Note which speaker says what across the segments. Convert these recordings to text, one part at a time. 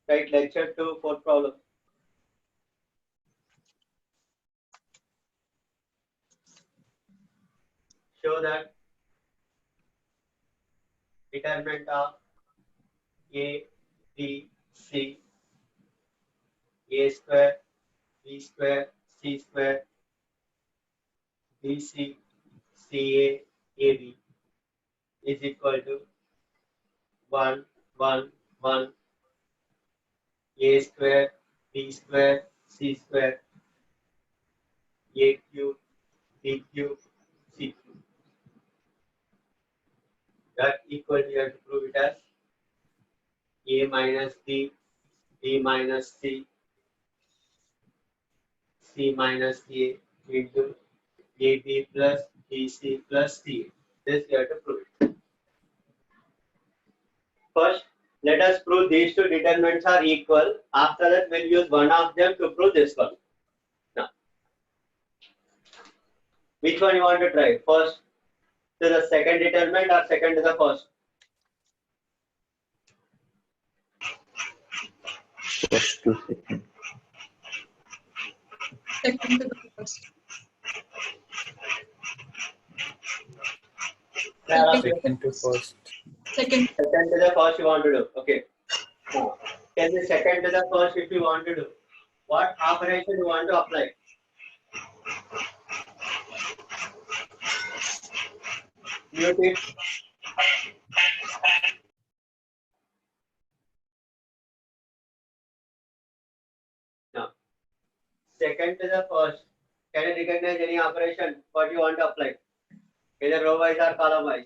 Speaker 1: Right, lecture 2, fourth problem. Show that determinant of A, B, C, A square, B square, C square, BC, CA, AB is equal to 1, 1, 1, A square, B square, C square, A cube, B cube, C cube. That equal to, you have to prove it as A minus B, B minus C, C minus A into AB plus BC plus CA. This you have to prove it. First, let us prove these two determinants are equal. After that, we'll use one of them to prove this one. Now, which one you want to try? First to the second determinant or second to the first?
Speaker 2: First to second.
Speaker 3: Second to the first.
Speaker 2: Second to first.
Speaker 3: Second.
Speaker 1: Second to the first you want to do. Okay. Now, tell me second to the first if you want to do. What operation you want to apply? Mute it. Now, second to the first, can you recognize any operation? What you want to apply? Either row wise or column wise.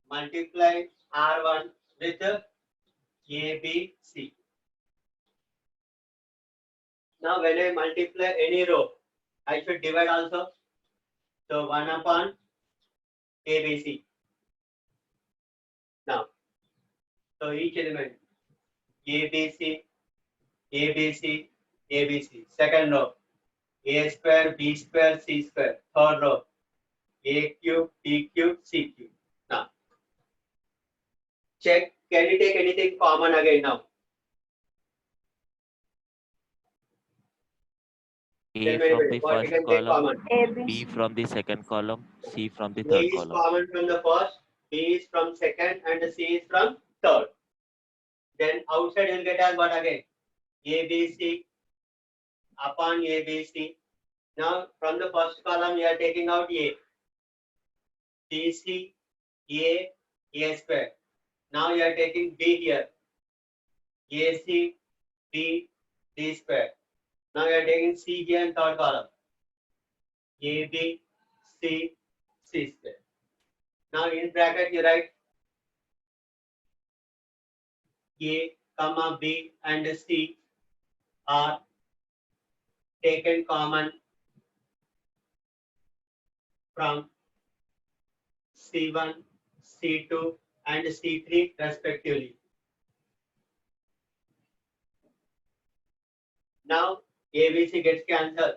Speaker 1: Multiply R1 with ABC. Now, when I multiply any row, I should divide also. So 1 upon ABC. Now, so each element ABC, ABC, ABC. Second row A square, B square, C square. Third row A cube, B cube, C cube. Now, check. Can you take anything common again now?
Speaker 4: A
Speaker 1: Tell me
Speaker 4: from the
Speaker 1: what you
Speaker 4: first
Speaker 1: can take
Speaker 4: column,
Speaker 1: common.
Speaker 4: B from the second column, C from the
Speaker 1: A
Speaker 4: third
Speaker 1: is
Speaker 4: column.
Speaker 1: common from the first, B is from second, and C is from third. Then outside you'll get as what again? ABC upon ABC. Now from the first column you are taking out A. BC, A square. Now you are taking B here. AC, B, D square. Now you are taking C here in third column. AB, C, C square. Now in bracket you write A, comma B and C are taken common from C1, C2 and C3 respectively. Now ABC gets cancelled.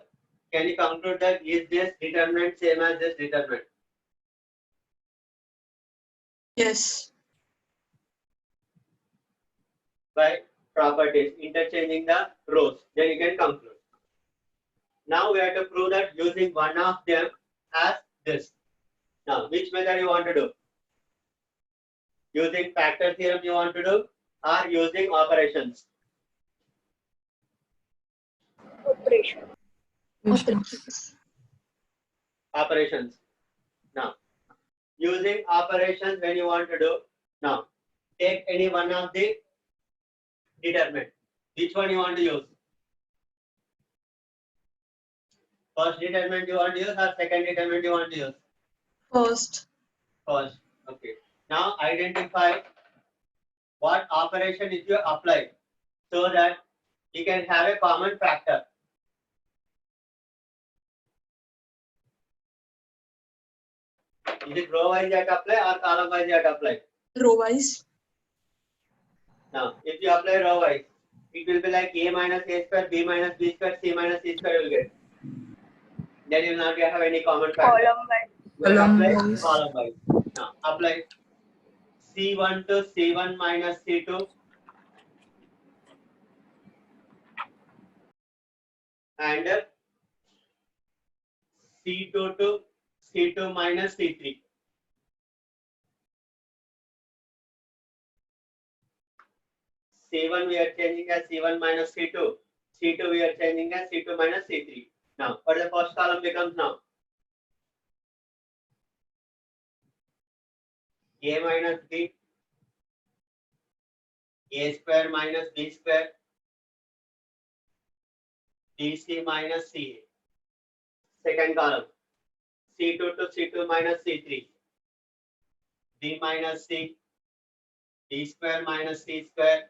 Speaker 1: Can you conclude that is this determinant same as this determinant?
Speaker 3: Yes.
Speaker 1: By properties, interchanging the rows, then you can conclude. Now we have to prove that using one of them as this. Now, which method you want to do? Using factor theorem you want to do or using operations? Operations. Now, using operations when you want to do, now take any one of the determinant. Which one you want to use? First determinant you want to use or second determinant you want to use?
Speaker 3: First.
Speaker 1: First. Okay. Now identify what operation is you apply so that you can have a common factor. Is it row wise you have to apply or column wise you have to apply?
Speaker 3: Row wise.
Speaker 1: Now, if you apply row wise, it will be like a minus a square, b minus b square, c minus c square you will get. Then you will not have any common factor.
Speaker 5: Column wise.
Speaker 1: You will
Speaker 3: Column
Speaker 1: apply
Speaker 3: wise.
Speaker 1: column wise. Now, apply c1 to c1 minus c2 and c2 to c2 minus c3. C1 we are changing as C1 minus C2. C2 we are changing as C2 minus C3. Now, what the first column becomes now? A minus B, A square minus B square, BC minus CA. Second column, C2 to C2 minus C3, B minus C, B square minus C square,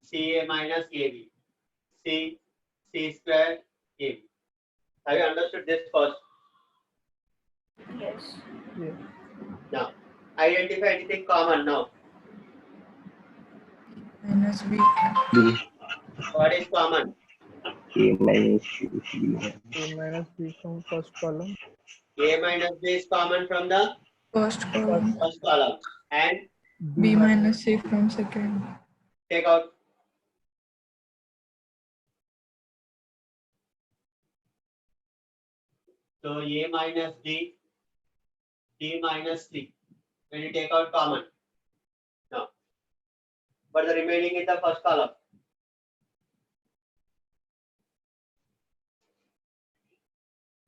Speaker 1: CA minus AB, C, C square, AB. Have you understood this first?
Speaker 5: Yes.
Speaker 1: Now, identify anything common now.
Speaker 3: Minus B.
Speaker 2: B.
Speaker 1: What is common?
Speaker 2: A minus B.
Speaker 6: A minus B from first column.
Speaker 1: A minus B is common from the
Speaker 3: First column.
Speaker 1: first column and
Speaker 3: B minus C from second.
Speaker 1: take out. So A minus B, B minus C. When you take out common. No. But the remaining is the first column.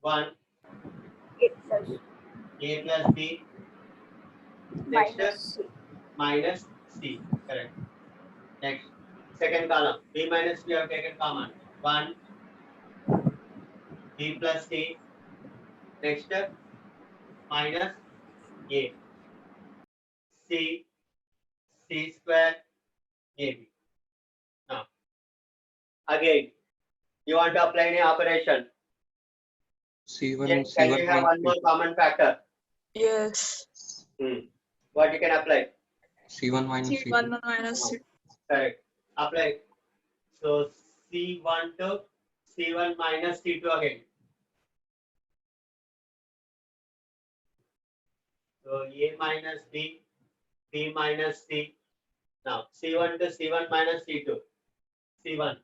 Speaker 1: One,
Speaker 5: Itself.
Speaker 1: A plus B. Next
Speaker 5: Minus C.
Speaker 1: minus C. Correct. Next. Second column. B minus B have taken common. 1, B plus C. Next minus A. C, C square, AB. Now, again, you want to apply any operation.
Speaker 7: C1,
Speaker 1: Yes, can you have one more common factor?
Speaker 3: Yes.
Speaker 1: What you can apply?
Speaker 7: C1 minus
Speaker 3: C1 minus C2.
Speaker 1: Correct. Apply. So C1 to C1 minus C2 again. So A minus B, B minus C. Now C1 to C1 minus C2. C1.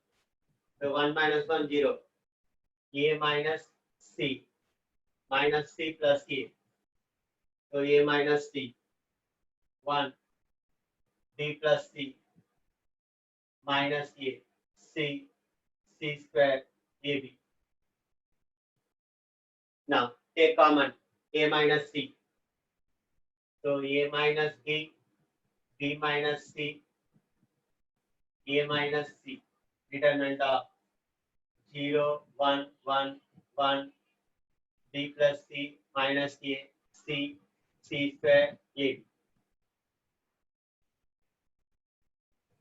Speaker 1: So 1 minus 1, 0. A minus C. Minus C plus A. So A minus C. 1. B plus C. Minus A. C. C square AB. Now take common. A minus C. So A minus B. B minus C. A minus C. Determinant of 0, 1, 1, 1. B plus C minus A. C. C square A.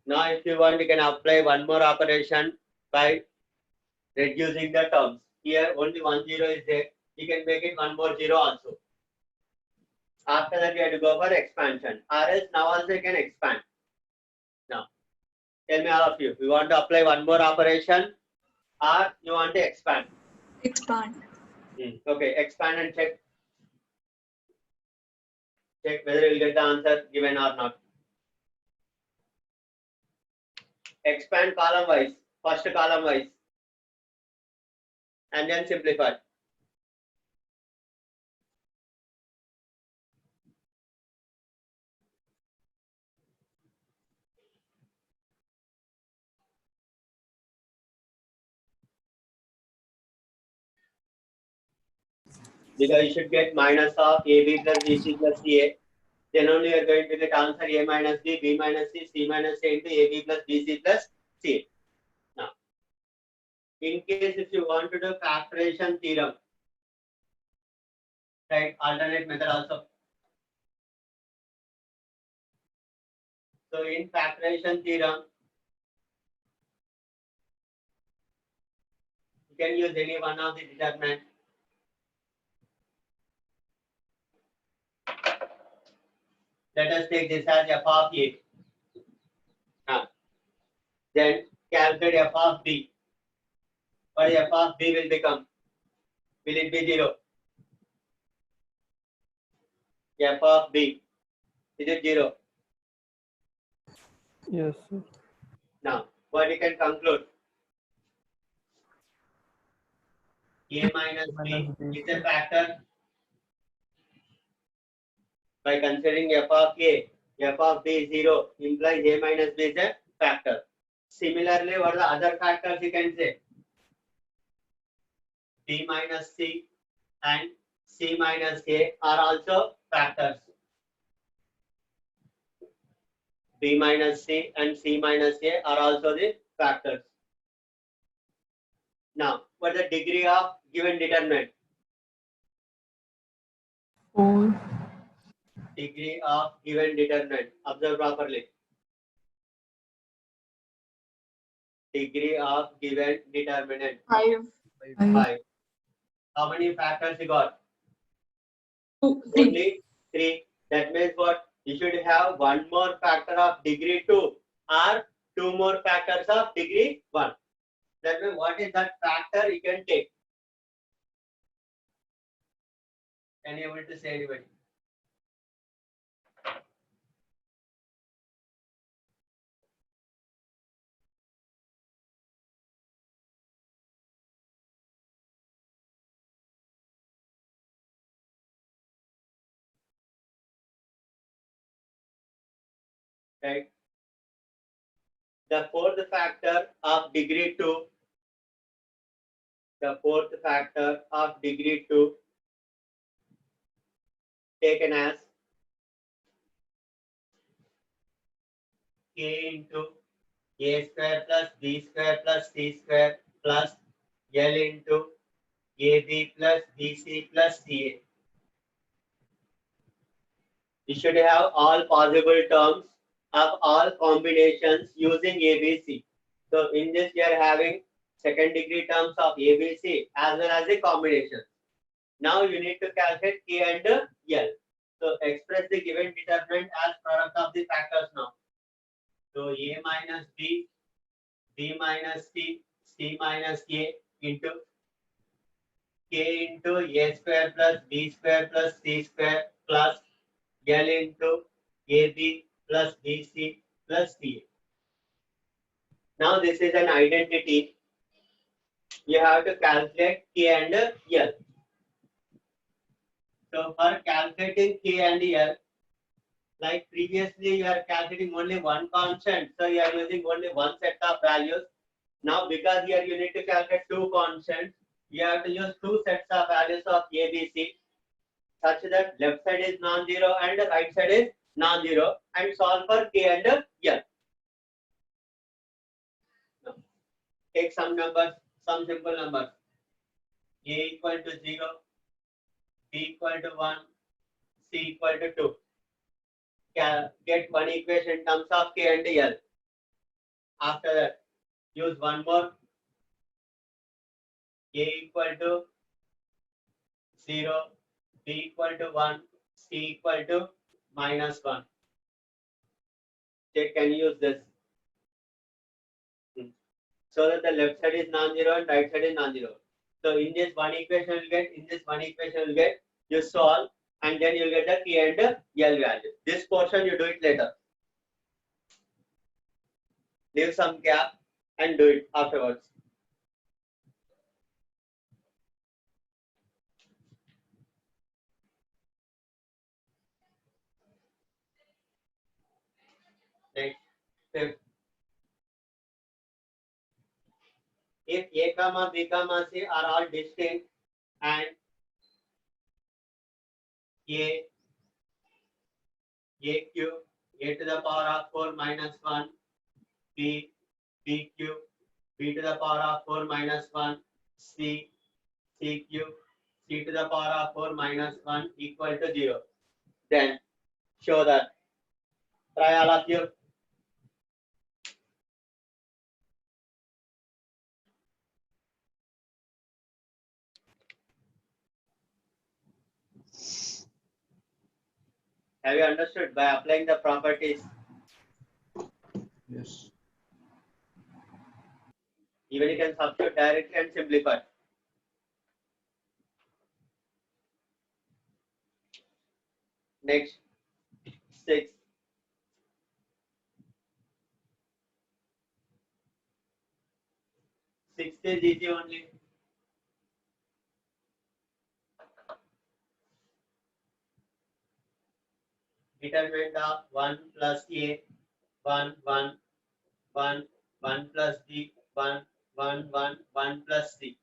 Speaker 1: Now, if you want, you can apply one more operation by reducing the terms. Here, only 1 0 is there. You can make it one more 0 also. After that, you have to go for expansion. Or else now also you can expand. Now, tell me all of you. You want to apply one more operation or you want to expand?
Speaker 3: Expand.
Speaker 1: Okay, expand and check. Check whether you will get the answer given or not. Expand column wise, first column wise, and then simplify. Because you should get minus of AB plus BC plus CA. Then only you are going to get answer A minus B, B minus C, C minus A into AB plus BC plus CA. Now, in case if you want to do factorization theorem, right, alternate method also. So in factorization theorem, you can use any one of the determinant. Let us take this as f of A. Then calculate f of b. What f of b will become? Will it be 0? F of b. Is it 0?
Speaker 6: Yes, sir.
Speaker 1: Now, what you can conclude? A minus b is a factor. By considering f of a, f of b is 0 implies a minus b is a factor. Similarly, what are the other factors you can say? B minus c and c minus a are also factors. B minus c and c minus a are also the factors. Now, what is the degree of given determinant?
Speaker 3: 4.
Speaker 1: Degree of given determinant. Observe properly. Degree of given determinant.
Speaker 3: 5.
Speaker 1: 5. How many factors you got?
Speaker 3: 2. 3.
Speaker 1: Only 3. That means what? You should have one more factor of degree 2 or two more factors of degree 1. That means what is that factor you can take? Can you able to say anybody? Right? The fourth factor of degree 2, the fourth factor of degree 2 taken as k into a square plus b square plus c square plus l into ab plus bc plus ca. You should have all possible terms of all combinations using ABC. So in this we are having second degree terms of ABC as well as the combination. Now you need to calculate K and L. So express the given determinant as product of the factors now. So A minus B, B minus C, C minus A into K into A square plus B square plus C square plus L into AB plus BC plus CA. Now this is an identity. You have to calculate K and L. So for calculating K and L, like previously you are calculating only one constant, so you are using only one set of values. Now because here you need to calculate two constants, you have to use two sets of values of A, B, C, such that left side is non-zero and right side is non-zero, and solve for K and L. Now, take some numbers, some simple numbers. A equal to 0, B equal to 1, C equal to 2. Get one equation in terms of K and L. After that, use one more. A equal to 0, B equal to 1, C equal to minus 1. Check, can use this. So that the left side is non-zero and right side is non-zero. So in this one equation you will get, in this one equation you will get, you solve and then you will get the K and L value. This portion you do it later. Leave some gap and do it afterwards. Next, fifth. If A comma B comma C are all distinct and A cube A to the power of 4 minus 1, B cube B to the power of 4 minus 1, C cube C to the power of 4 minus 1 equal to 0. Then show that. Try all of you. Have you understood by applying the properties?
Speaker 7: Yes.
Speaker 1: Even you can substitute directly and simplify. Next, 6. Six is easy only. Determinant of 1 plus A, 1, 1, 1, 1 plus B, 1, 1, 1, 1 plus C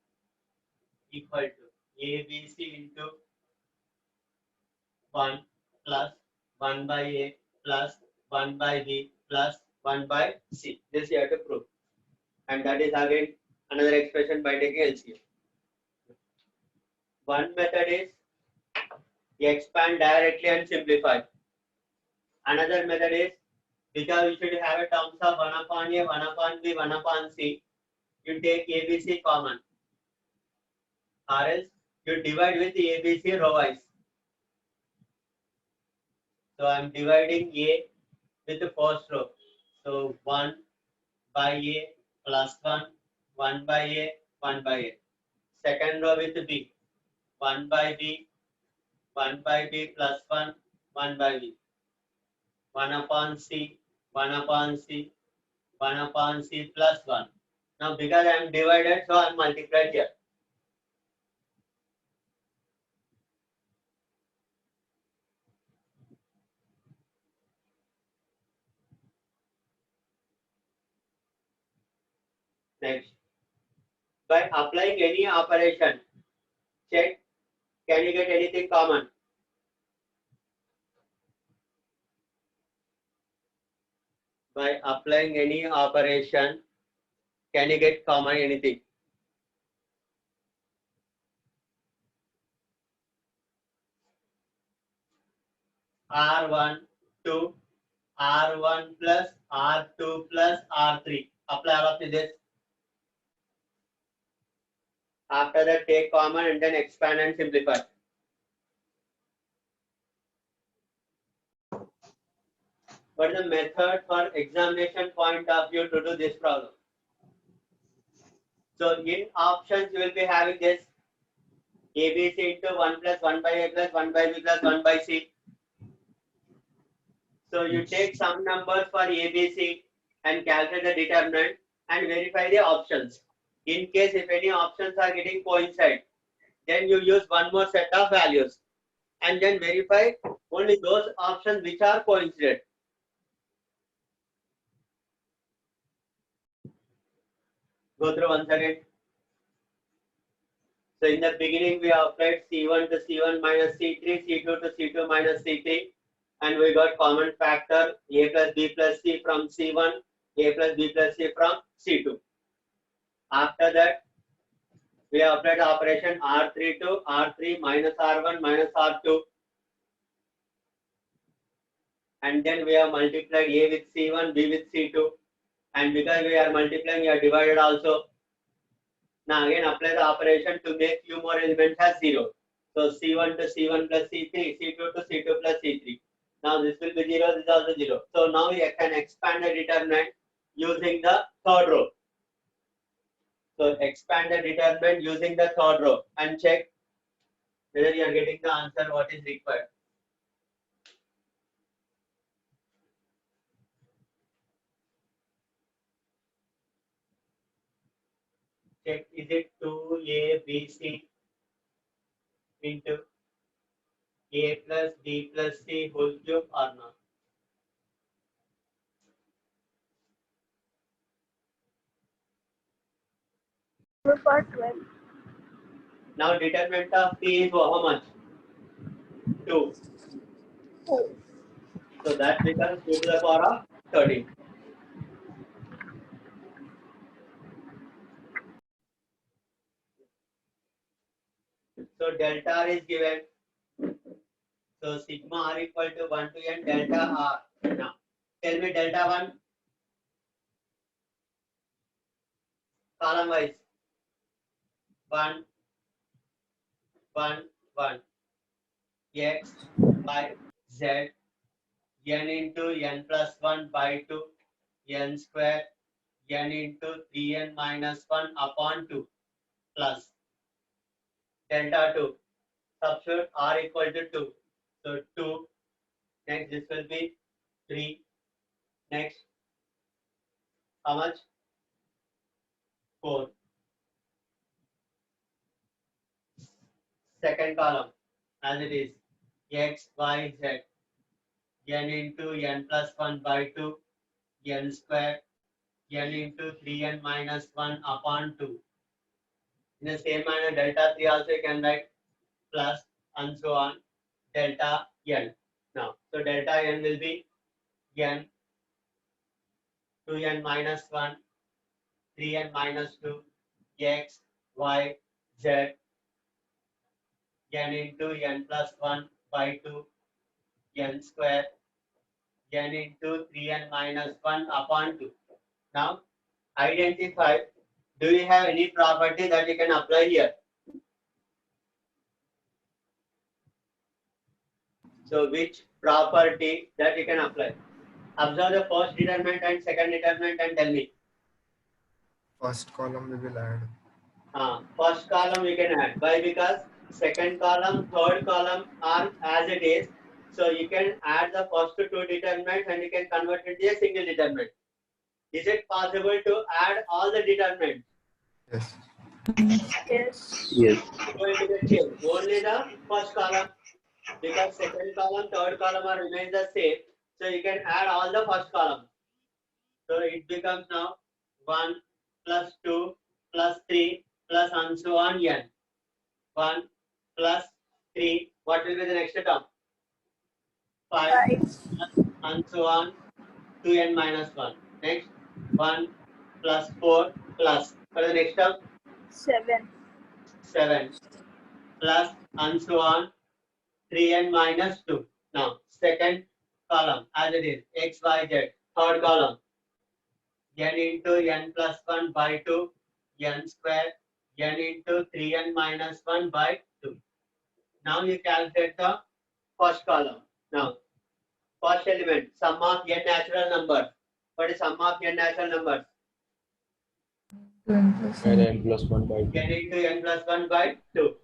Speaker 1: equal to A, B, C into 1 plus 1 by A plus 1 by B plus 1 by C. This you have to prove. And that is again another expression by taking LCM. One method is expand directly and simplify. Another method is, because you should have a terms of 1 upon A, 1 upon B, 1 upon C, you take ABC common. Or else you divide with ABC row wise. So I am dividing A with the first row. So 1 by A plus 1, 1 by A, 1 by A. Second row with B, 1 by B, 1 by B plus 1, 1 by B. 1 upon C, 1 upon C, 1 upon C plus 1. Now because I am divided, so I am multiplied here. Next, by applying any operation, check, can you get anything common? By applying any operation, can you get common anything? R1 to R1 plus R2 plus R3. Apply all of this. After that, take common and then expand and simplify. What is the method for examination point of view to do this problem? So in options, you will be having this ABC into 1 plus 1 by A plus 1 by B plus 1 by C. So you take some numbers for ABC and calculate the determinant and verify the options. In case if any options are getting coincide, then you use one more set of values and then verify only those options which are coincident. Go through once again. So in the beginning we applied C1 to C1 minus C3, C2 to C2 minus C3, and we got common factor A plus B plus C from C1, A plus B plus C from C2. After that, we applied operation R3 to R3 minus R1 minus R2, and then we have multiplied A with C1, B with C2, and because we are multiplying, we are divided also. Now again apply the operation to make few more elements as 0. So C1 to C1 plus C3, C2 to C2 plus C3. Now this will be 0, this is also 0. So now we can expand the determinant using the third row. So expand the determinant using the third row and check whether you are getting the answer what is required. Check, is it 2ABC into A plus B plus C whole cube or not?
Speaker 5: For 12.
Speaker 1: Now determinant of P is how much? 2.
Speaker 5: Oh.
Speaker 1: So that becomes 2 to the power of 13. So delta R is given. So sigma R equal to 1 to n delta R. Now tell me delta 1. Column wise. 1, 1, 1. X by Z n into n plus 1 by 2 n square n into 3n minus 1 upon 2 plus delta 2. Substitute r equal to 2. So 2. Next this will be 3. Next how much? 4. Second column as it is x, y, z. N into n plus 1 by 2 n square n into 3n minus 1 upon 2. In the same manner, delta 3 also you can write plus and so on delta n. Now, so delta n will be n 2n minus 1 3n minus 2 x y z n into n plus 1 by 2 n square n into 3n minus 1 upon 2. Now, identify, do you have any property that you can apply here? So, which property that you can apply? Observe the first determinant and second determinant and tell me.
Speaker 8: First column we will add.
Speaker 1: First column we can add. Why? Because second column, third column are as it is. So, you can add the first two determinants and you can convert it to a single determinant. Is it possible to add all the determinants?
Speaker 8: Yes.
Speaker 5: Yes.
Speaker 2: Yes.
Speaker 1: Going to the change. Only the first column, because second column, third column are remain the same. So you can add all the first column. So it becomes now 1 plus 2 plus 3 plus and so on n. 1 plus 3. What will be the next term? 5
Speaker 5: 5.
Speaker 1: plus and so on 2n minus 1. Next 1 plus 4 plus. What is the next term?
Speaker 5: 7.
Speaker 1: 7 plus and so on 3n minus 2. Now, second column as it is x, y, z. Third column n into n plus 1 by 2 n square n into 3n minus 1 by 2. Now, you calculate the first column. Now, first element sum of n natural numbers. What is sum of n natural numbers?
Speaker 2: N plus 1 by 2.
Speaker 1: n into n plus 1 by 2.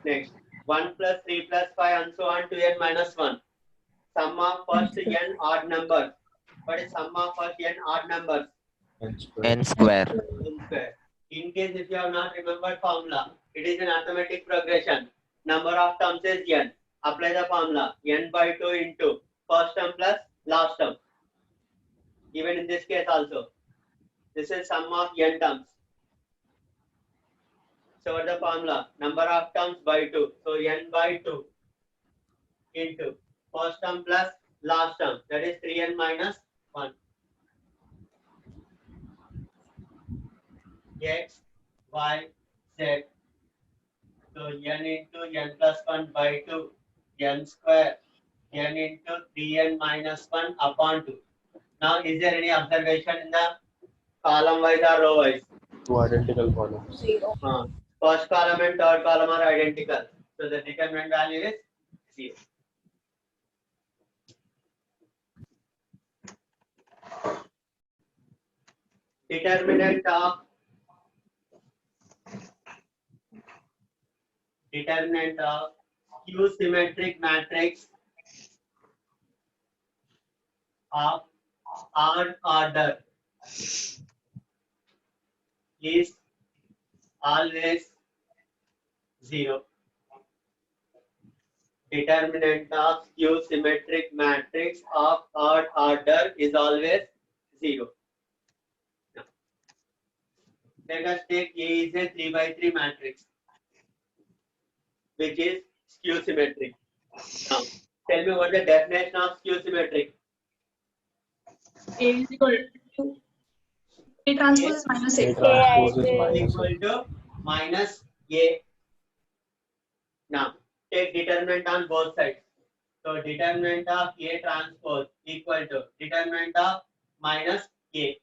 Speaker 1: Next, 1 plus 3 plus 5 and so on to n minus 1. Sum of first n odd numbers. What is sum of first n odd numbers?
Speaker 2: N square.
Speaker 4: N square.
Speaker 1: N square. In case if you have not remembered formula, it is an arithmetic progression. Number of terms is n. Apply the formula n by 2 into first term plus last term. Even in this case also. This is sum of n terms. So what the formula? Number of terms by 2. So n by 2 into first term plus last term. That is 3n minus 1. X, y, z. So n into n plus 1 by 2. N square. N into 3n minus 1 upon 2. Now is there any observation in the column wise or row wise?
Speaker 2: Two identical columns.
Speaker 5: 0.
Speaker 1: First column and third column are identical. So the determinant value is 0. Determinant of Q symmetric matrix of odd order is always 0. Determinant of Q symmetric matrix of odd order is always 0. Now, let us take A is a 3 by 3 matrix, which is skew symmetric. Now, tell me what the definition of skew symmetric.
Speaker 3: A is equal to A transpose is minus
Speaker 2: A
Speaker 3: A.
Speaker 2: transpose is
Speaker 5: A
Speaker 2: minus
Speaker 1: Equal
Speaker 2: A.
Speaker 1: to minus A. Now, take determinant on both sides. So, determinant of A transpose equal to determinant of minus A.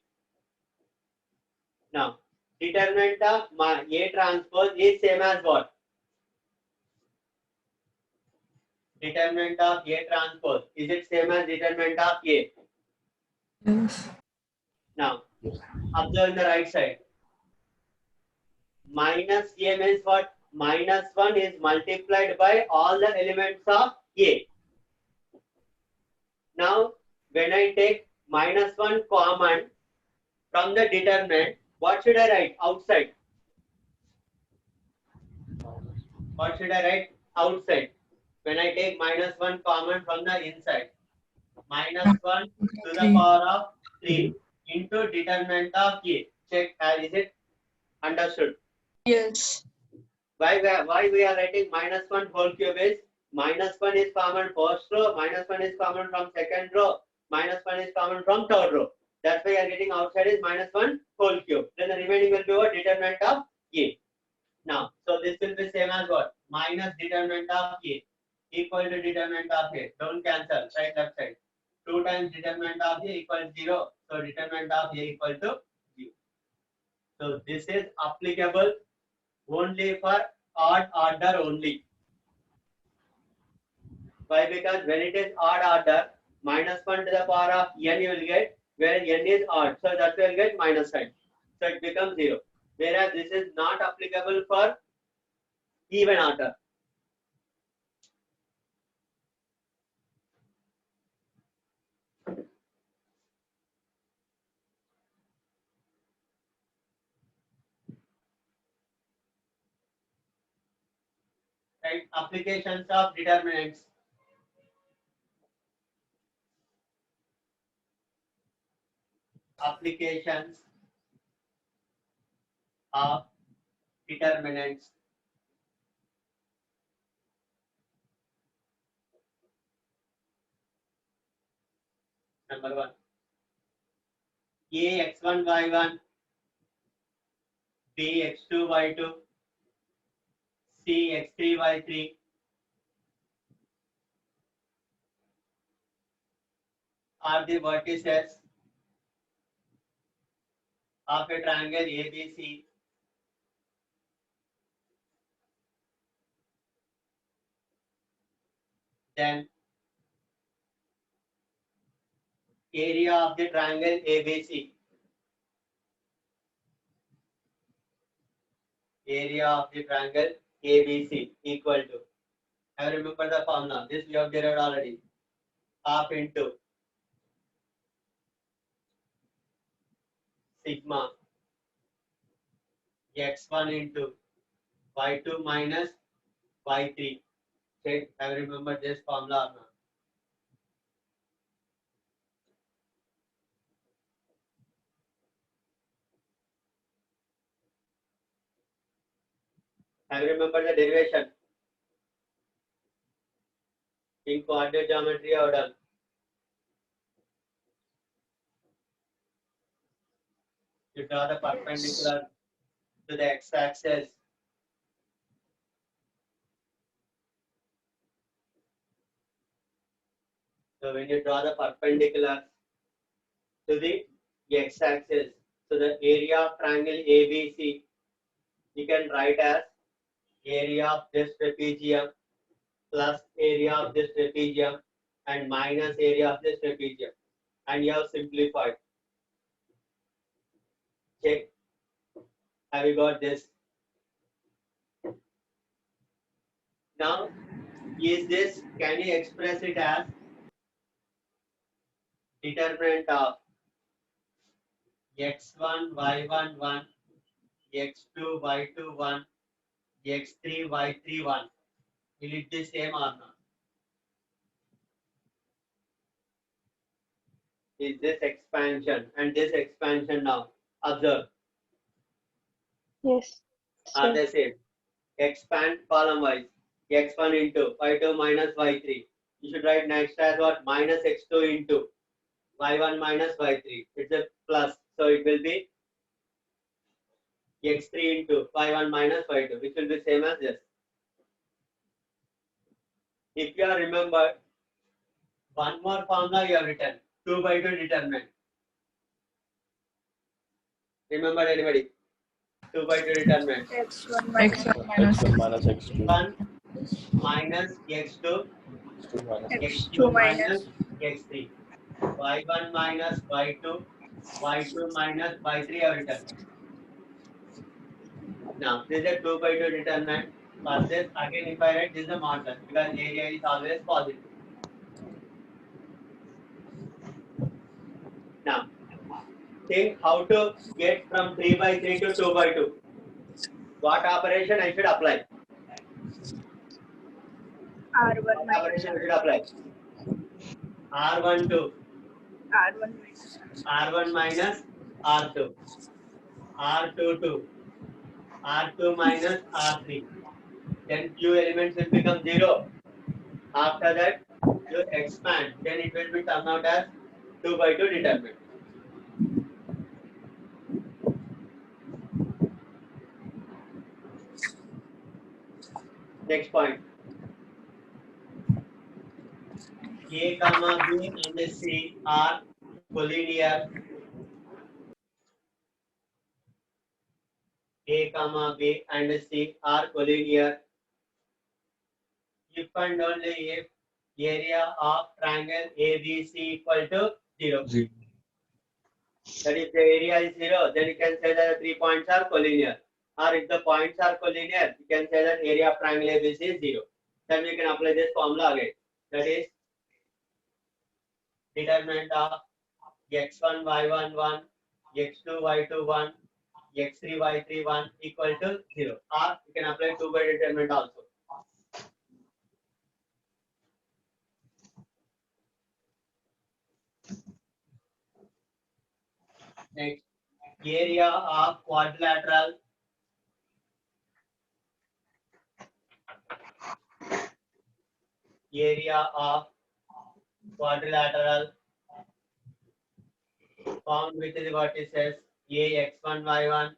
Speaker 1: Now, determinant of A transpose is same as what? Determinant of A transpose. Is it same as determinant of A?
Speaker 3: Yes.
Speaker 1: Now,
Speaker 2: Yes.
Speaker 1: Observe in the right side. Minus A means what? Minus 1 is multiplied by all the elements of A. Now, when I take minus 1 common from the determinant, what should I write outside? What should I write outside? When I take minus 1 common from the inside, minus 1 to the power of 3 into determinant of A. Check, is it understood?
Speaker 3: Yes.
Speaker 1: Why we are writing minus 1 whole cube is minus 1 is common first row, minus 1 is common from second row, minus 1 is common from third row. That's why you are getting outside is minus 1 whole cube. Then the remaining will be what? Determinant of A. Now, so this will be same as what? Minus determinant of A equal to determinant of A. Don't cancel, right, left side. 2 times determinant of A equals 0. So determinant of A equal to 0. So this is applicable only for odd order only. Why? Because when it is odd order, minus 1 to the power of n you will get, where n is odd. So that will get minus sign. So it becomes 0. Whereas this is not applicable for even order. Right? Applications of determinants. Applications of determinants. Number 1. A x1 y1, B x2 y2, C x3 y3. Are the vertices of a triangle ABC. Then area of the triangle ABC. Area of the triangle ABC equal to. I remember the formula. This we have derived already. Half into sigma x1 into y2 minus y3. Check. I remember this formula or not. I remember the derivation. In coordinate geometry, I have done. You draw the perpendicular to the x-axis. So when you draw the perpendicular to the x-axis, so the area of triangle ABC, you can write as area of this trapezium plus area of this trapezium and minus area of this trapezium, and you have simplified. Check. Have you got this? Now, is this, can you express it as determinant of x1 y1 1, x2 y2 1, x3 y3 1? Will it be same or not? Is this expansion and this expansion now? Observe.
Speaker 5: Yes.
Speaker 1: Are they same? Expand column wise. X1 into y2 minus y3. You should write next as what? Minus x2 into y1 minus y3. It's a plus. So it will be x3 into y1 minus y2, which will be same as this. If you are remembered, one more formula you have written. 2 by 2 determinant. Remember anybody? 2 by 2 determinant.
Speaker 5: X1 minus
Speaker 3: X1 minus
Speaker 2: X1 minus X2.
Speaker 1: 1 minus x2,
Speaker 2: X2 minus
Speaker 5: X2
Speaker 1: x2
Speaker 5: minus
Speaker 1: minus x3. y1 minus y2, y2 minus y3 have written. Now this is a 2 by 2 determinant. For this again if I write this is the modulus because area is always positive. Now think how to get from 3 by 3 to 2 by 2. What operation I should apply?
Speaker 5: R1
Speaker 1: What
Speaker 5: minus
Speaker 1: operation I should apply? R12,
Speaker 5: R1 minus
Speaker 1: R1 minus R2, R22, R2 minus R3. Then few elements will become 0. After that, you expand. Then it will be turned out as 2 by 2 determinant. Next point. A, comma B and C are collinear. A, comma B and C are collinear if and only if area of triangle ABC equal to 0.
Speaker 7: 0.
Speaker 1: That if the area is 0, then you can say that the 3 points are collinear. Or if the points are collinear, you can say that area of triangle ABC is 0. Then we can apply this formula again. That is determinant of x1 y1 1, x2 y2 1, x3 y3 1 equal to 0. Or you can apply 2 by determinant also. Next, area of quadrilateral formed with the vertices A x1 y1,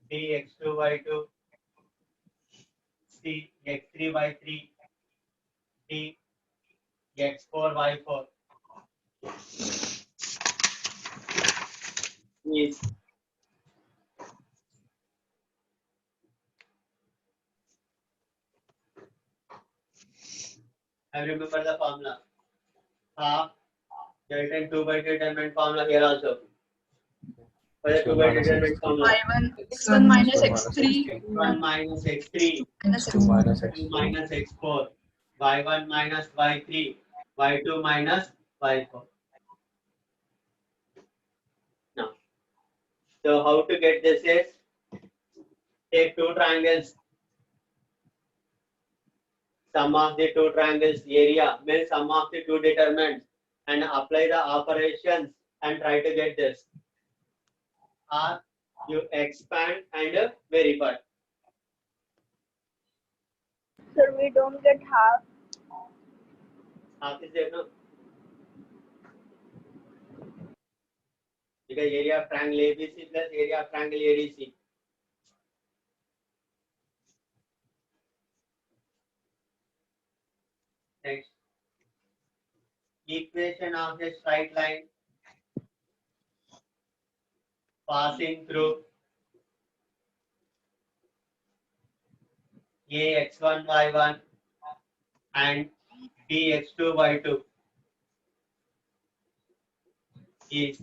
Speaker 1: B x2 y2, C x3 y3, D x4 y4 is I remember the formula. Half delta 2 by determinant formula here also. For the 2 by determinant formula.
Speaker 3: x1 minus x3
Speaker 1: x1 minus x3,
Speaker 3: minus
Speaker 2: X2
Speaker 3: x4.
Speaker 2: minus
Speaker 1: x2
Speaker 2: X4.
Speaker 1: minus x4, y1 minus y3, y2 minus y4. Now, so how to get this is take two triangles. Sum of the two triangles area means sum of the two determinants and apply the operations and try to get this. Or you expand and verify.
Speaker 5: Sir, we don't get half.
Speaker 1: Half is there, no? Because area of triangle ABC plus area of triangle ADC. Next. Equation of a straight line passing through A x1 y1 and B x2 y2 is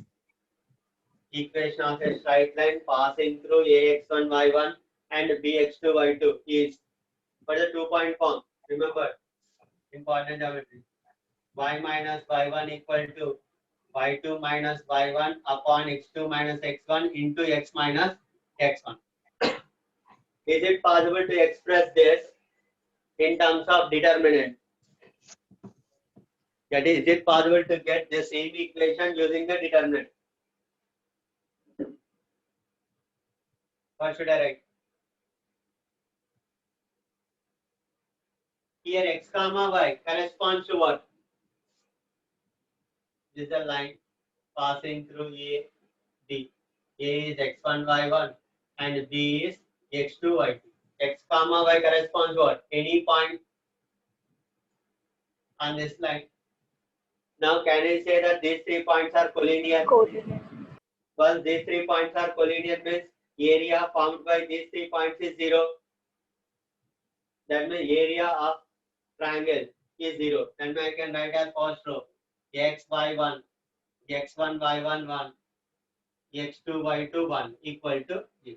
Speaker 1: equation of a straight line passing through A x1 y1 and B x2 y2 is for the 2-point form. Remember, important geometry. Y minus y1 equal to y2 minus y1 upon x2 minus x1 into x minus x1. Is it possible to express this in terms of determinant? That is it possible to get the same equation using the determinant? What should I write? Here x comma y corresponds to what? This is a line passing through A, D. A is x1, y1 and B is x2, y2. X comma y corresponds to what? Any point on this line. Now can I say that these 3 points are collinear?
Speaker 5: Coordinate.
Speaker 1: Once these 3 points are collinear means area formed by these 3 points is 0. That means area of triangle is 0. Then I can write as first row x, y1 x1 y1 1, x2 y2 1 equal to 0.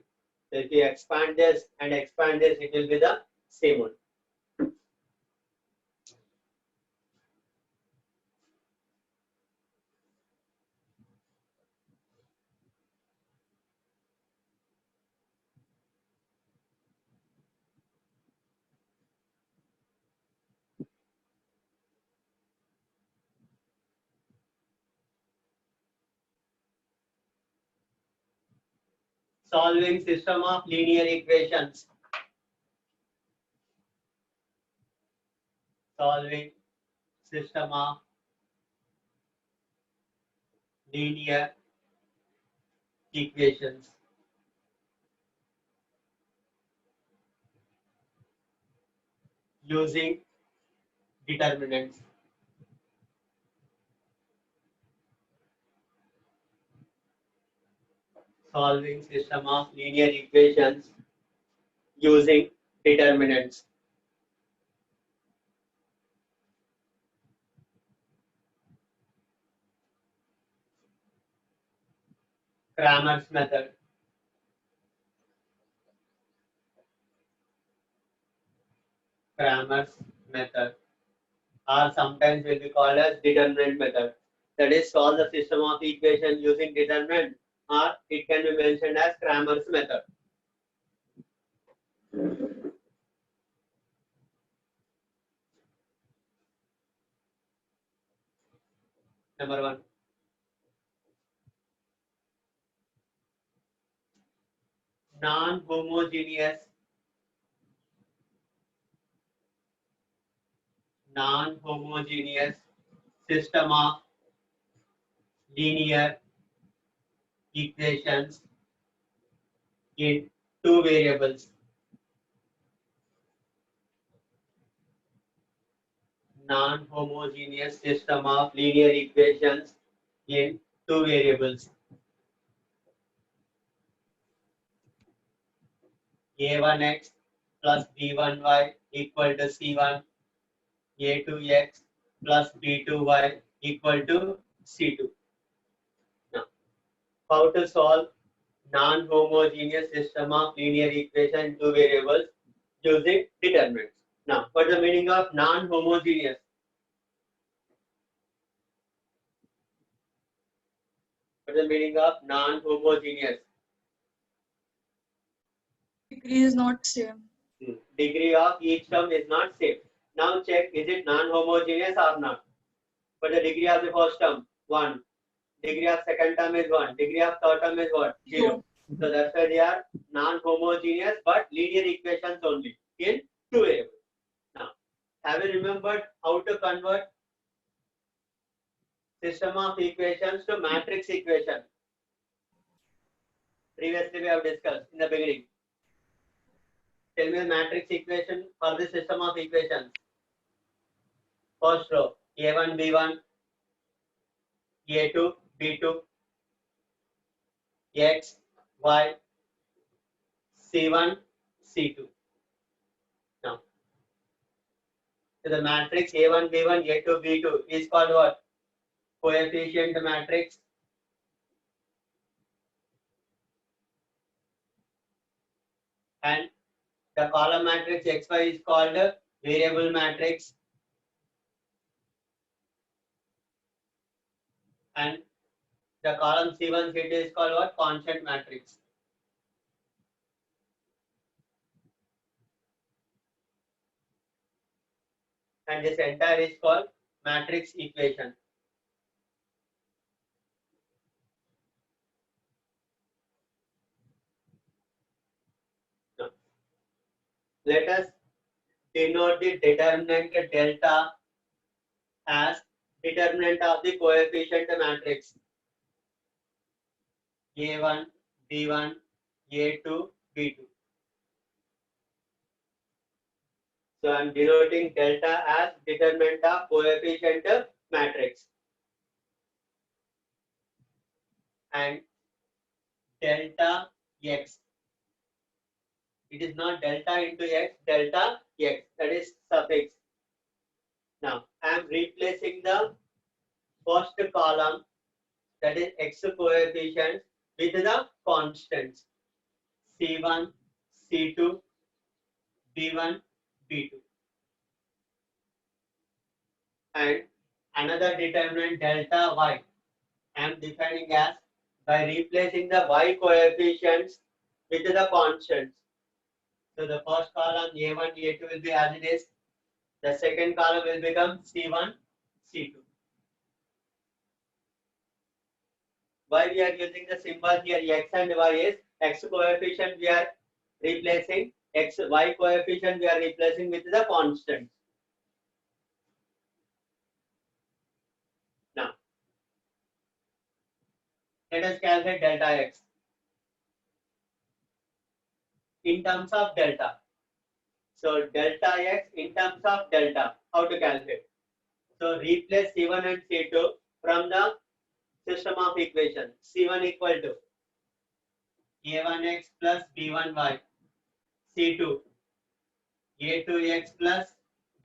Speaker 1: So if you expand this and expand this, it will be the same one. Solving system of linear equations. Solving system of linear equations. Using determinants. Solving system of linear equations using determinants. Cramer's method. Cramer's method, or sometimes will be called as determinant method. That is, solve the system of equation using determinant, or it can be mentioned as Cramer's method. Number 1. Non-homogeneous system of linear equations in two variables. Non-homogeneous system of linear equations in two variables. A1x plus B1y equal to C1, A2x plus B2y equal to C2. Now, how to solve non-homogeneous system of linear equation in two variables using determinants. Now, what's the meaning of non-homogeneous? What's the meaning of non-homogeneous?
Speaker 3: Degree is not same.
Speaker 1: Degree of each term is not same. Now check, is it non-homogeneous or not? But the degree of the first term, 1. Degree of second term is 1. Degree of third term is what? 0. So that's why they are non-homogeneous but linear equations only in two variables. Now, have you remembered how to convert system of equations to matrix equation? Previously we have discussed in the beginning. Tell me the matrix equation for the system of equations. First row, A1, B1, A2, B2, X, Y, C1, C2. Now, so the matrix A1, B1, A2, B2 is called what? Coefficient matrix. And the column matrix XY is called variable matrix. And the column C1, C2 is called what? Constant matrix. And this entire is called matrix equation. Now, let us denote the determinant delta as determinant of the coefficient matrix. A1, B1, A2, B2. So I am denoting delta as determinant of coefficient matrix. And delta x. It is not delta into x, delta x. That is suffix. Now I am replacing the first column that is x coefficients with the constants C1, C2, B1, B2. And another determinant delta y I am defining as by replacing the y coefficients with the constants. So the first column A1, A2 will be as it is. The second column will become C1, C2. Why we are using the symbol here x and y is x coefficient we are replacing, y coefficient we are replacing with the constants. Now, let us calculate delta x in terms of delta. So delta x in terms of delta, how to calculate? So replace C1 and C2 from the system of equation. C1 equal to A1x plus B1y. C2 A2x plus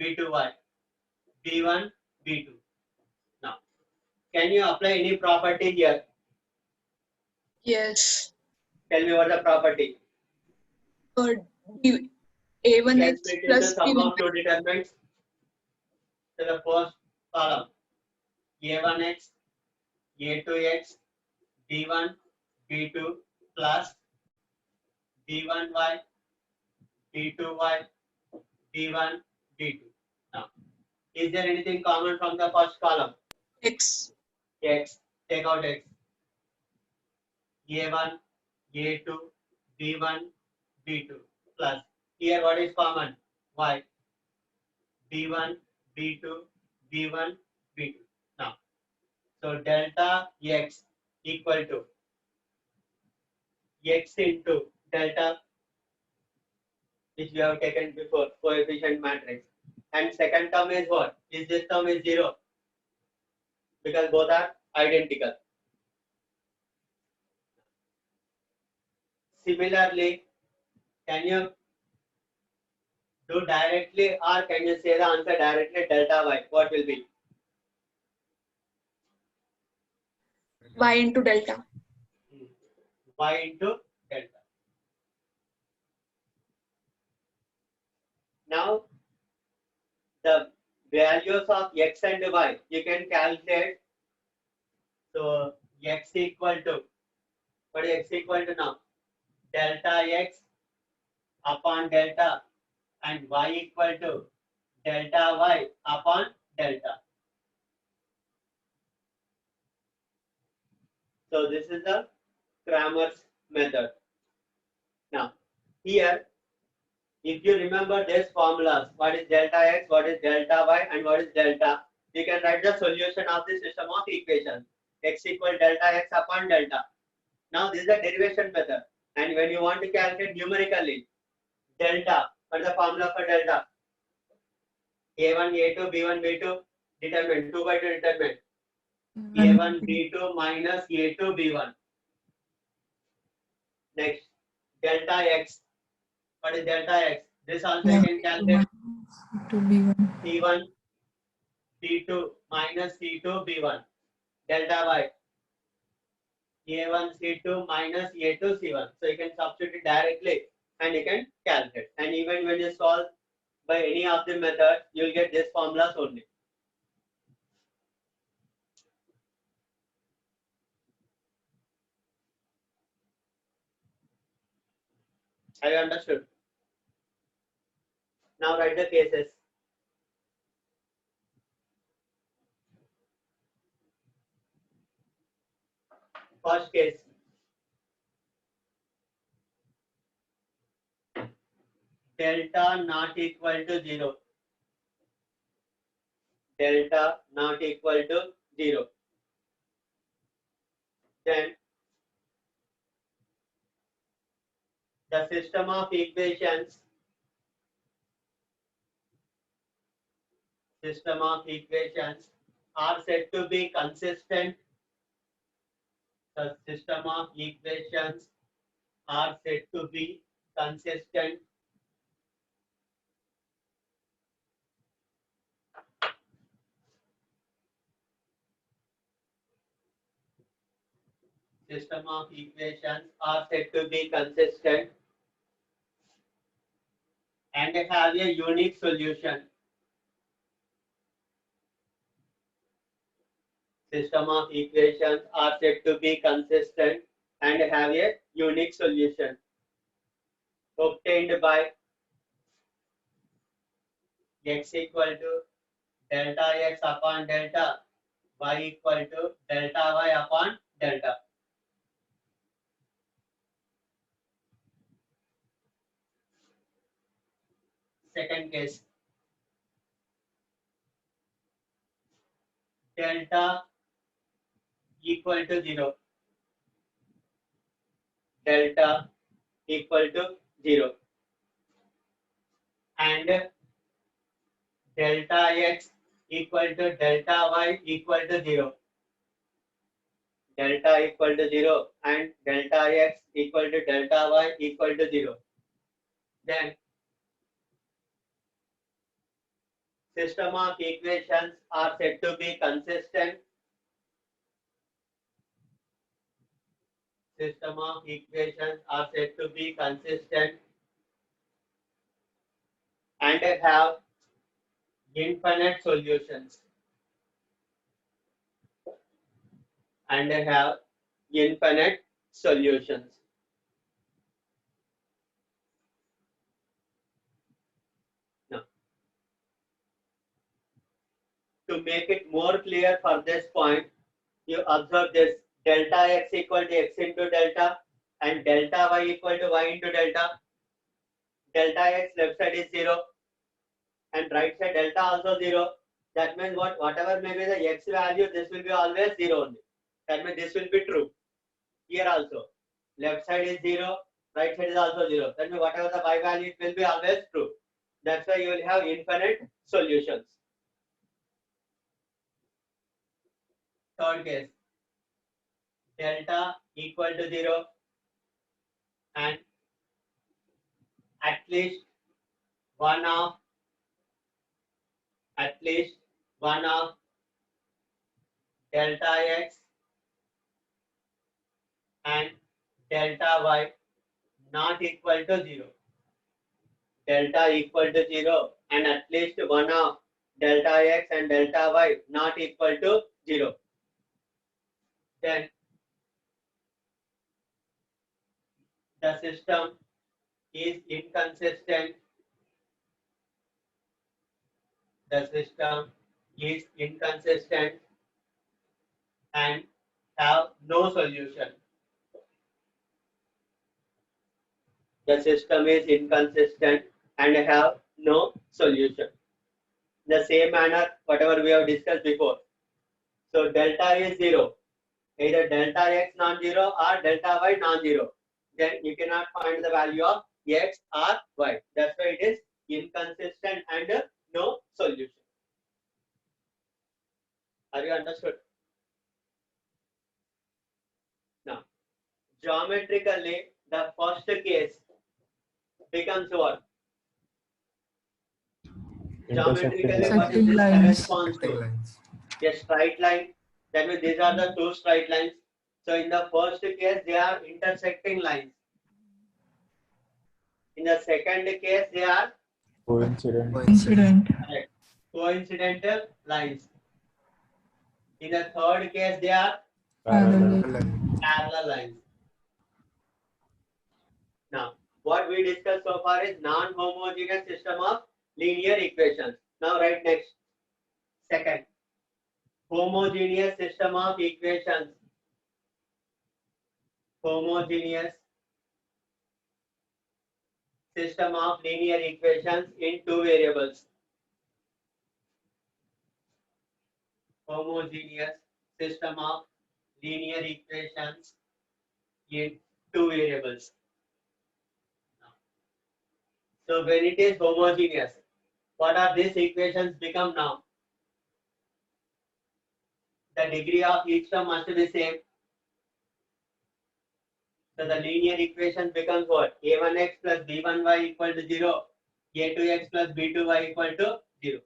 Speaker 1: B2y. B1, B2. Now, can you apply any property here?
Speaker 3: Yes.
Speaker 1: Tell me what the property.
Speaker 3: A1x
Speaker 1: Can split into
Speaker 3: plus
Speaker 1: sum
Speaker 3: B1.
Speaker 1: of two determinants. So the first column A1x, A2x, B1, B2 plus B1y, B2y, B1, B2. Now, is there anything common from the first column?
Speaker 3: X.
Speaker 1: X. Take out X. A1, A2, B1, B2 plus. Here what is common? Y. B1, B2, B1, B2. Now, so delta X equal to X into delta, which we have taken before, coefficient matrix. And second term is what? Is this term is 0? Because both are identical. Similarly, can you do directly or can you say the answer directly delta y? What will be?
Speaker 3: Y into delta.
Speaker 1: Y into delta. Now, the values of x and y you can calculate. So, x equal to, what is x equal to now? Delta x upon delta and y equal to delta y upon delta. So, this is the Cramer's method. Now, here, if you remember these formulas, what is delta x, what is delta y, and what is delta, you can write the solution of the system of equations. X equal delta x upon delta. Now, this is the derivation method. And when you want to calculate numerically, delta, what is the formula for delta? A1, A2, B1, B2, determinant, 2 by 2 determinant. A1, B2 minus A2, B1. Next, delta x. What is delta x? This also you can calculate. C1, C2 minus C2, B1. Delta y. A1, C2 minus A2, C1. So you can substitute it directly and you can calculate. And even when you solve by any of the methods, you will get this formulas only. Have you understood? Now write the cases. First case. Delta not equal to 0. Delta not equal to 0. Then the system of equations are said to be consistent. The system of equations are said to be consistent system of equations are said to be consistent and have a unique solution. System of equations are said to be consistent and have a unique solution obtained by x equal to delta x upon delta y equal to delta y upon delta. Second case, delta equal to 0. Delta equal to 0. And delta x equal to delta y equal to 0. Delta equal to 0 and delta x equal to delta y equal to 0. Then system of equations are said to be consistent. System of equations are said to be consistent and have infinite solutions. And have infinite solutions. Now, to make it more clear for this point, you observe this delta x equal to x into delta and delta y equal to y into delta. Delta x left side is 0 and right side delta also 0. That means whatever may be the x value, this will be always 0 only. That means this will be true. Here also, left side is 0, right side is also 0. That means whatever the y value, it will be always true. That's why you will have infinite solutions. Third case, delta equal to 0 and at least one of delta x and delta y not equal to 0. Delta equal to 0 and at least one of delta x and delta y not equal to 0. Then the system is inconsistent. The system is inconsistent and have no solution. The system is inconsistent and have no solution. The same manner, whatever we have discussed before. So delta is 0. Either delta x non-zero or delta y non-zero. Then you cannot find the value of x or y. That's why it is inconsistent and no solution. Are you understood? Now, geometrically, the first case becomes what?
Speaker 2: Intersecting
Speaker 1: Geometrically,
Speaker 2: lines.
Speaker 1: what is this
Speaker 3: lines.
Speaker 1: corresponds
Speaker 8: Connecting
Speaker 1: to?
Speaker 8: lines.
Speaker 1: A straight line. That means these are the two straight lines. So in the first case, they are intersecting lines. In the second case, they are
Speaker 2: Coincident.
Speaker 3: Incident.
Speaker 1: coincidental lines. In the third case, they are
Speaker 2: Parallel.
Speaker 8: Parallel.
Speaker 1: parallel lines. Now, what we discussed so far is non-homogeneous system of linear equations. Now, write next. Second, homogeneous system of equations. Homogeneous system of linear equations in two variables. Homogeneous system of linear equations in two variables. So when it is homogeneous, what are these equations become now? The degree of each term must be same. So the linear equation becomes what? A1x plus b1y equal to 0. A2x plus b2y equal to 0.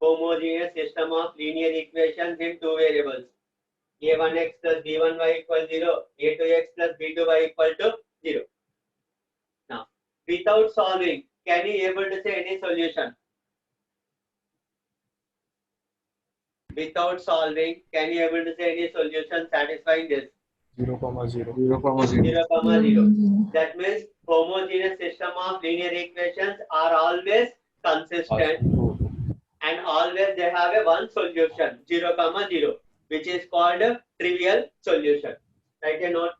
Speaker 1: homogeneous system of linear equations in two variables. a1x plus b1y equals 0, a2x plus b2y equal to 0. Now, without solving, can you able to say any solution? Without solving, can you able to say any solution satisfying this?
Speaker 2: 0, 0.
Speaker 7: 0, 0.
Speaker 1: 0, comma 0. That means homogeneous system of linear equations are always consistent and always they have a one solution 0, comma 0, which is called a trivial solution. Write a note.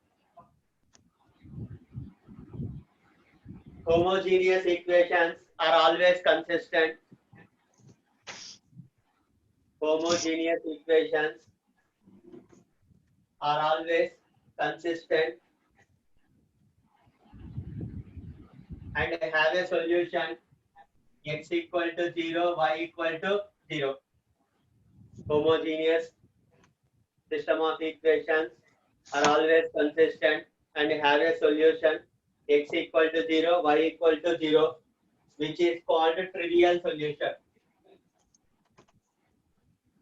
Speaker 1: Homogeneous equations are always consistent. Homogeneous equations are always consistent and have a solution x equal to 0, y equal to 0. Homogeneous system of equations are always consistent and have a solution x equal to 0, y equal to 0, which is called trivial solution.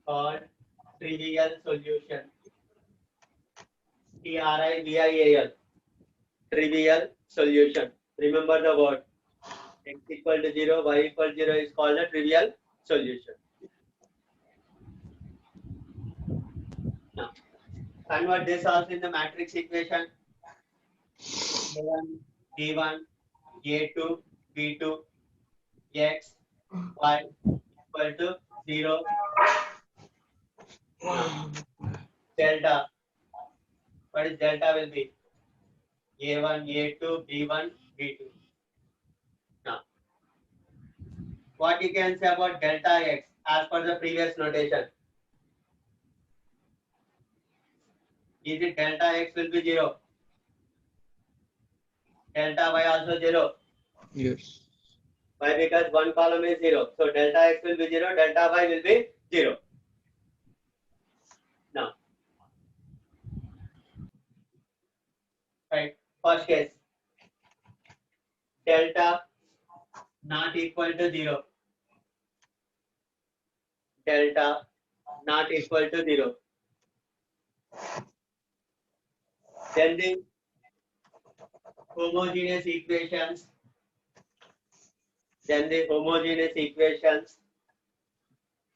Speaker 1: Called trivial solution. TRIVIAL. Trivial solution. Remember the word. X equal to 0, y equal to 0 is called a trivial solution. Now, convert this also in the matrix equation. A1, B1, A2, B2, X, Y equal to 0. Now, delta. What is delta will be? A1, A2, B1, B2. Now, what you can say about delta X as per the previous notation? Is it delta X will be 0? Delta Y also 0.
Speaker 7: Yes.
Speaker 1: Why? Because one column is 0. So delta X will be 0, delta Y will be 0. Now, right, first case. Delta not equal to 0. Delta not equal to 0. Then the homogeneous equations.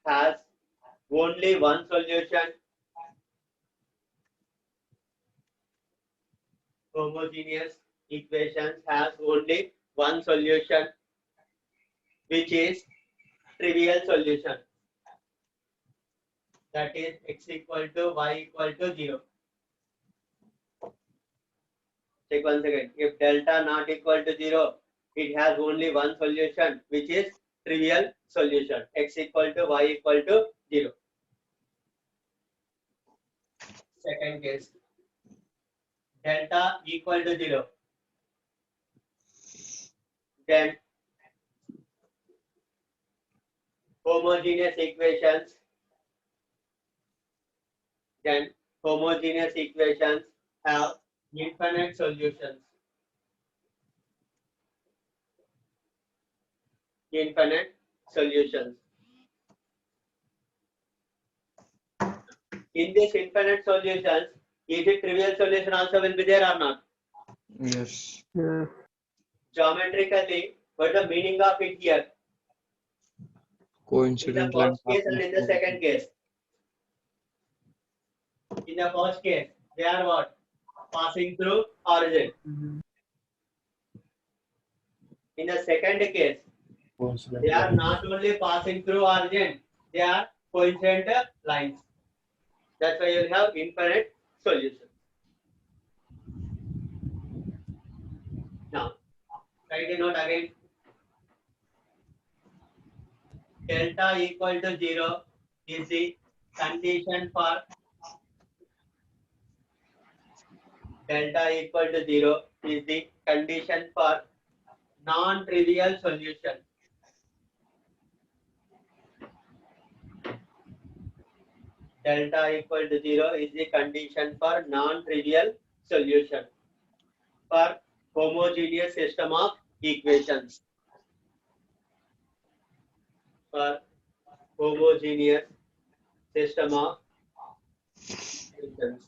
Speaker 1: Has only one solution. Homogeneous equations has only one solution, which is trivial solution. That is x equal to y equal to 0. Check once again. If delta not equal to 0, it has only one solution, which is trivial solution. X equal to y equal to 0. Second case. Delta equal to 0. Then homogeneous equations. Have infinite solutions. Infinite solutions. In this infinite solutions, is it trivial solution also will be there or not?
Speaker 7: Yes.
Speaker 6: Yes.
Speaker 1: Geometrically, what is the meaning of it here? In the
Speaker 7: Coincident line.
Speaker 1: first case and in the second case. In the first case, they are what? Passing through origin. In the second case, they are not only passing through origin, they are coincident lines. That's why you will have infinite solutions. Now, write a note again. Delta equal to 0 is the condition for non-trivial solution. Delta equal to 0 is the condition for non-trivial solution for homogeneous system of equations. For homogeneous system of systems.